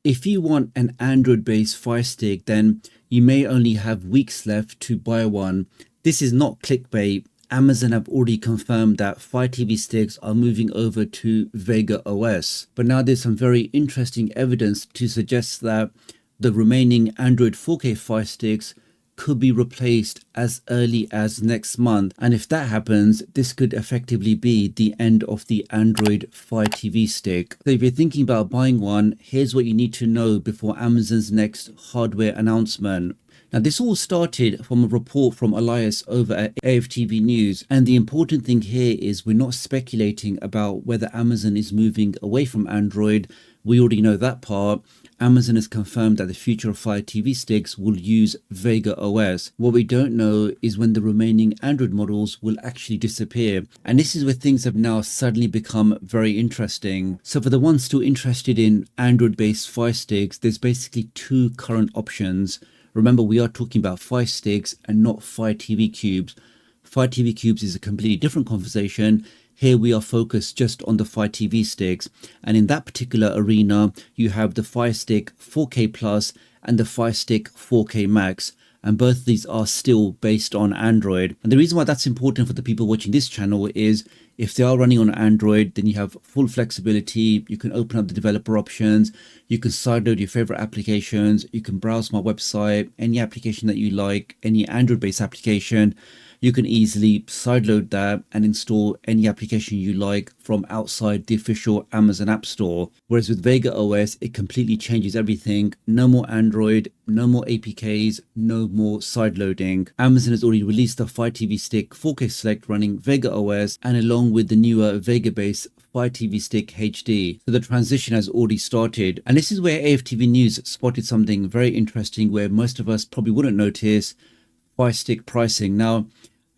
if you want an Android-based Firestick, then you may only have weeks left to buy one. This is not clickbait. Amazon have already confirmed that Fire TV sticks are moving over to Vega OS. But now there's some very interesting evidence to suggest that the remaining Android 4K Fire Sticks could be replaced as early as next month. And if that happens, this could effectively be the end of the Android Fire TV stick. So if you're thinking about buying one, here's what you need to know before Amazon's next hardware announcement. Now, this all started from a report from Elias over at AFTV News. And the important thing here is we're not speculating about whether Amazon is moving away from Android. We already know that part. Amazon has confirmed that the future of Fire TV sticks will use Vega OS. What we don't know is when the remaining Android models will actually disappear. And this is where things have now suddenly become very interesting. So for the ones still interested in Android-based Fire Sticks, there's basically two current options. Remember, we are talking about Fire Sticks and not Fire TV Cubes. Fire TV Cubes is a completely different conversation. Here we are focused just on the Fire TV sticks. And in that particular arena, you have the Firestick 4K Plus and the Firestick 4K Max. And both of these are still based on Android. And the reason why that's important for the people watching this channel is if they are running on Android, then you have full flexibility. You can open up the developer options. You can sideload your favorite applications. You can browse my website, any application that you like, any Android-based application. You can easily sideload that and install any application you like from outside the official Amazon App Store. Whereas with Vega OS, it completely changes everything. No more Android, no more APKs, no more sideloading. Amazon has already released the Fire TV Stick 4K Select running Vega OS and along with the newer Vega-based Fire TV Stick HD. So the transition has already started. And this is where AFTV News spotted something very interesting where most of us probably wouldn't notice. Fire Stick pricing. Now,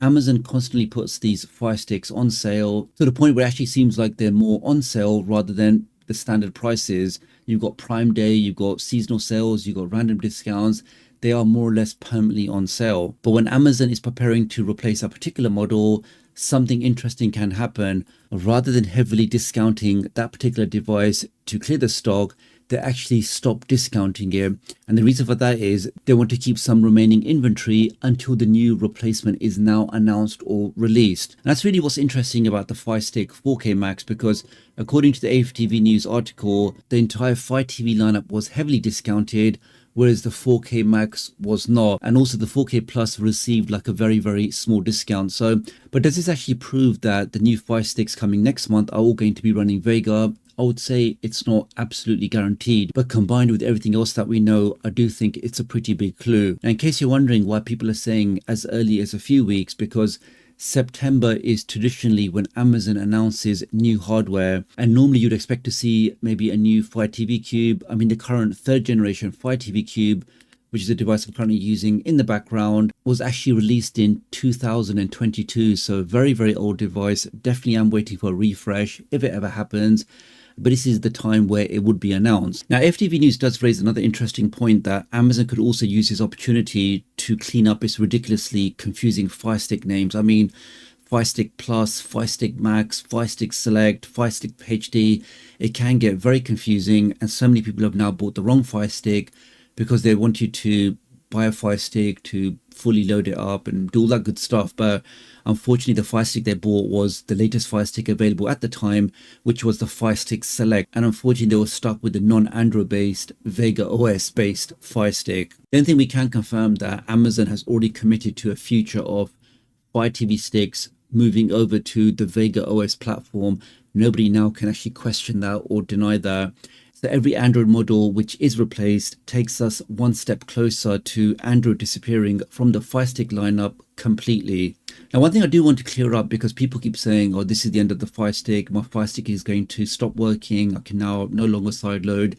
Amazon constantly puts these Fire Sticks on sale to the point where it actually seems like they're more on sale rather than the standard prices. You've got Prime Day, you've got seasonal sales, you've got random discounts. They are more or less permanently on sale. But when Amazon is preparing to replace a particular model, something interesting can happen. Rather than heavily discounting that particular device to clear the stock, they actually stop discounting it. And the reason for that is they want to keep some remaining inventory until the new replacement is now announced or released. And that's really what's interesting about the Fire Stick 4K Max, because according to the AFTV News article, the entire Fire TV lineup was heavily discounted, whereas the 4K Max was not. And also the 4K Plus received like a very, very small discount. So, but does this actually prove that the new Fire Sticks coming next month are all going to be running Vega? I would say it's not absolutely guaranteed, but combined with everything else that we know, I do think it's a pretty big clue. Now, in case you're wondering why people are saying as early as a few weeks, because September is traditionally when Amazon announces new hardware, and normally you'd expect to see maybe a new Fire TV Cube. I mean, the current third generation Fire TV Cube, which is the device I'm currently using in the background, was actually released in 2022. So very, very old device. Definitely am waiting for a refresh if it ever happens. But this is the time where it would be announced. Now, FTV News does raise another interesting point that Amazon could also use this opportunity to clean up its ridiculously confusing Firestick names. I mean, Firestick Plus, Firestick Max, Firestick Select, Firestick HD. It can get very confusing, and so many people have now bought the wrong Firestick because they want you to buy a Firestick to fully load it up and do all that good stuff. But unfortunately, the Firestick they bought was the latest Firestick available at the time, which was the Firestick Select. And unfortunately, they were stuck with the non-Android based Vega OS based Firestick. The only thing we can confirm that Amazon has already committed to a future of Fire TV sticks moving over to the Vega OS platform. Nobody now can actually question that or deny that. So every Android model which is replaced takes us one step closer to Android disappearing from the Firestick lineup completely. Now, one thing I do want to clear up, because people keep saying, oh, this is the end of the Firestick, my Firestick is going to stop working, I can now no longer sideload.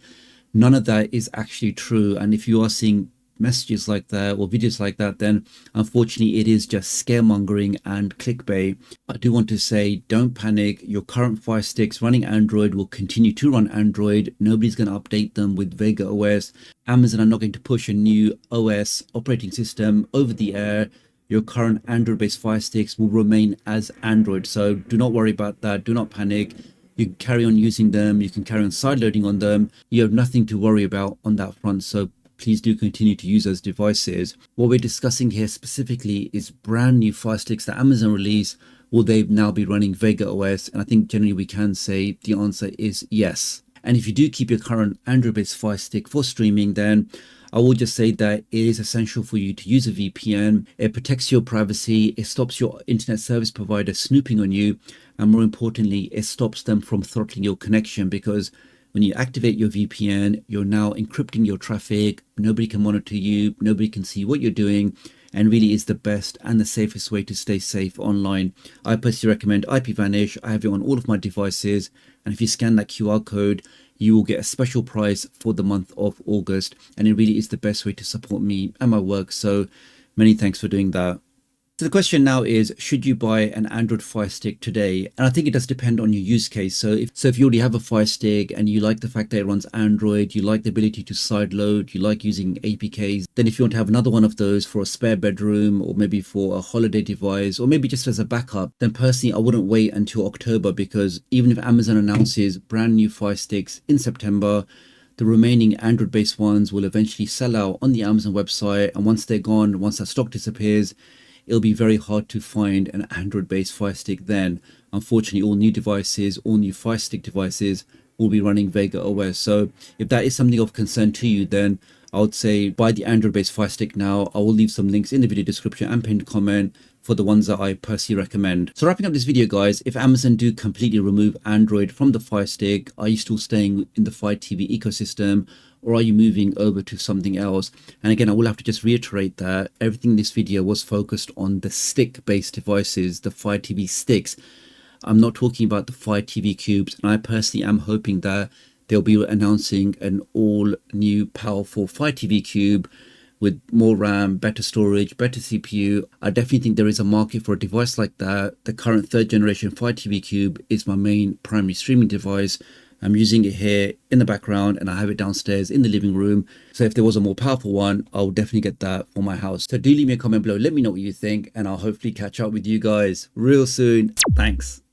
None of that is actually true. And if you are seeing messages like that or videos like that, then unfortunately it is just scaremongering and clickbait. I do want to say, don't panic. Your current Fire Sticks running Android will continue to run Android. Nobody's going to update them with Vega OS. Amazon are not going to push a new OS operating system over the air. Your current Android based Fire Sticks will remain as Android. So do not worry about that. Do not panic. You can carry on using them. You can carry on sideloading on them. You have nothing to worry about on that front. So please do continue to use those devices. What we're discussing here specifically is brand new Fire Sticks that Amazon release. Will they now be running Vega OS? And I think generally we can say the answer is yes. And if you do keep your current Android-based Fire Stick for streaming, then I will just say that it is essential for you to use a VPN. It protects your privacy. It stops your internet service provider snooping on you. And more importantly, it stops them from throttling your connection, because when you activate your VPN, you're now encrypting your traffic. Nobody can monitor you. Nobody can see what you're doing, and really is the best and the safest way to stay safe online. I personally recommend IPVanish. I have it on all of my devices. And if you scan that QR code, you will get a special price for the month of August. And it really is the best way to support me and my work. So many thanks for doing that. So the question now is, should you buy an Android Fire Stick today? And I think it does depend on your use case. So if you already have a Fire Stick and you like the fact that it runs Android, you like the ability to sideload, you like using APKs, then if you want to have another one of those for a spare bedroom, or maybe for a holiday device, or maybe just as a backup, then personally I wouldn't wait until October, because even if Amazon announces brand new Fire Sticks in September, the remaining Android-based ones will eventually sell out on the Amazon website. And once they're gone, once that stock disappears, it'll be very hard to find an Android-based Fire Stick then. Unfortunately, all new devices, all new Fire Stick devices will be running Vega OS. So if that is something of concern to you, then I would say buy the Android-based Fire Stick now. I will leave some links in the video description and pinned comment for the ones that I personally recommend. So wrapping up this video, guys, if Amazon do completely remove Android from the Fire Stick, are you still staying in the Fire TV ecosystem, or are you moving over to something else? And again, I will have to just reiterate that everything in this video was focused on the stick-based devices, the Fire TV sticks. I'm not talking about the Fire TV cubes, and I personally am hoping that they'll be announcing an all-new powerful Fire TV cube with more RAM, better storage, better CPU. I definitely think there is a market for a device like that. The current 3rd generation Fire TV cube is my main primary streaming device. I'm using it here in the background, and I have it downstairs in the living room. So if there was a more powerful one, I'll definitely get that for my house. So do leave me a comment below. Let me know what you think, and I'll hopefully catch up with you guys real soon. Thanks.